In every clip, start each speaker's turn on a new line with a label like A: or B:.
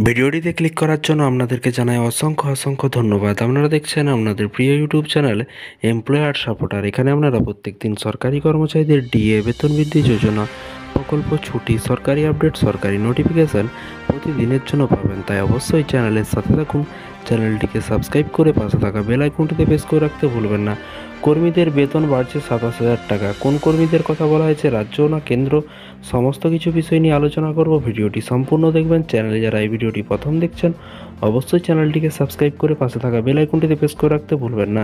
A: ভিডিওটিতে ক্লিক করার জন্য আপনাদেরকে জানাই অসংখ্য ধন্যবাদ। আপনারা দেখছেন আপনাদের প্রিয় ইউটিউব চ্যানেল এমপ্লয়ার সাপোর্টার। এখানে আপনারা প্রত্যেকদিন সরকারি কর্মচারীদের ডিএ, বেতন বৃদ্ধি যোজনা, প্রকল্প, ছুটি, সরকারি আপডেট, সরকারি নোটিফিকেশান প্রতিদিনের জন্য পাবেন। তাই অবশ্যই চ্যানেলের সাথে থাকুন। চ্যানেলটিকে সাবস্ক্রাইব করে পাশে থাকা বেল আইকনটিতে প্রেস করে রাখতে ভুলবেন না। কর্মীদের বেতন বাড়ছে 27,000 টাকা। কোন কর্মীদের কথা বলা হয়েছে, রাজ্য না কেন্দ্র, সমস্ত কিছু বিষয় নিয়ে আলোচনা করব। ভিডিওটি সম্পূর্ণ দেখবেন। চ্যানেলে যারা এই ভিডিওটি প্রথম দেখছেন অবশ্যই চ্যানেলটিকে সাবস্ক্রাইব করে পাশে থাকা বেল আইকনটিতে প্রেস করে রাখতে ভুলবেন না।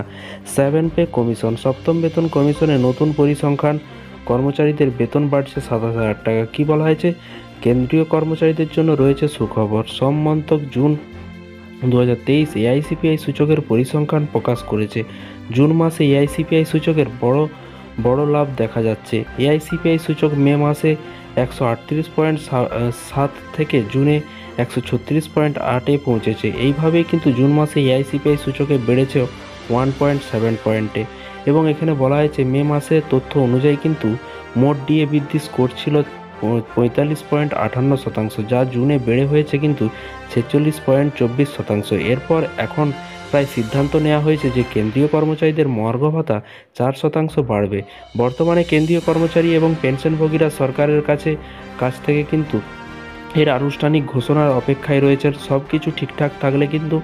A: 7 পে কমিশন, সপ্তম বেতন কমিশনের নতুন পরিসংখ্যান। কর্মচারীদের বেতন বাড়ছে 27,000 টাকা। কী বলা হয়েছে? কেন্দ্রীয় কর্মচারীদের জন্য রয়েছে সুখবর। শ্রম মন্ত্রক জুন 2023 এআইসিপিআই সূচকের পরিসংখ্যান প্রকাশ করেছে। জুন মাসে এআইসিপিআই সূচকের বড় লাভ দেখা যাচ্ছে। এআইসিপিআই সূচক মে মাসে 138.7 থেকে জুনে 136.8-এ পৌঁছেছে। এইভাবেই কিন্তু জুন মাসে এআইসিপিআই সূচকে বেড়েছে 1.7 পয়েন্টে। এবং এখানে বলা হয়েছে মে মাসের তথ্য অনুযায়ী কিন্তু মোট ডিএ বৃদ্ধি স্কোর ছিল 45.58%, যা জুনে বেড়ে হয়েছে কিন্তু 46.24%। এরপর এখন প্রায় সিদ্ধান্ত নেওয়া হয়েছে যে কেন্দ্রীয় কর্মচারীদের মহার্ঘ ভাতা 4% বাড়বে। বর্তমানে কেন্দ্রীয় কর্মচারী এবং পেনশনভোগীরা সরকারের কাছ থেকে কিন্তু এর আনুষ্ঠানিক ঘোষণার অপেক্ষায় রয়েছে। সব কিছু ঠিকঠাক থাকলে কিন্তু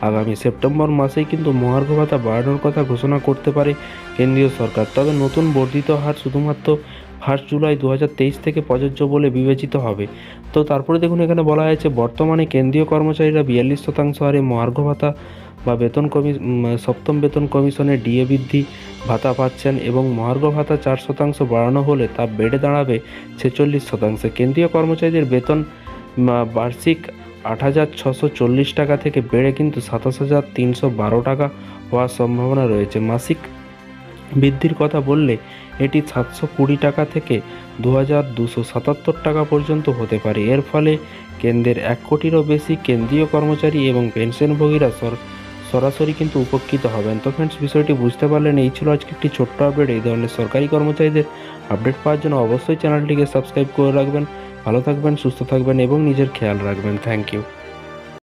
A: আগামী সেপ্টেম্বর মাসেই কিন্তু মহার্ঘ ভাতা বাড়ানোর কথা ঘোষণা করতে পারে কেন্দ্রীয় সরকার। তবে নতুন বর্ধিত হার শুধুমাত্র 1 জুলাই 2023 থেকে প্রযোজ্য বলে বিবেচিত হবে। তো তারপরে দেখুন, এখানে বলা হয়েছে বর্তমানে কেন্দ্রীয় কর্মচারীরা 42% হারে মহার্ঘ ভাতা বা সপ্তম বেতন কমিশনের ডিএ বৃদ্ধি ভাতা পাচ্ছেন এবং মহার্ঘ ভাতা 4% বাড়ানো হলে তা বেড়ে দাঁড়াবে 46%। কেন্দ্রীয় কর্মচারীদের বেতন বার্ষিক 8,640 টাকা থেকে বেড়ে কিন্তু 27,312 টাকা হওয়ার সম্ভাবনা রয়েছে। মাসিক বৃদ্ধির কথা বললে এটি 720 টাকা থেকে 2,277 টাকা পর্যন্ত হতে পারে। এর ফলে কেন্দ্রের 1 কোটিরও বেশি কেন্দ্রীয় কর্মচারী এবং পেনশনভোগীরা সরাসরি কিন্তু উপকৃত হবেন। তো ফ্রেন্ডস, বিষয়টি বুঝতে পারলেন। এই ছিল আজকে একটি ছোট্ট আপডেট। এই ধরনের সরকারি কর্মচারীদের আপডেট পাওয়ার জন্য অবশ্যই চ্যানেলটিকে সাবস্ক্রাইব করে রাখবেন। ভালো থাকবেন, সুস্থ থাকবেন এবং নিজের খেয়াল রাখবেন। Thank you.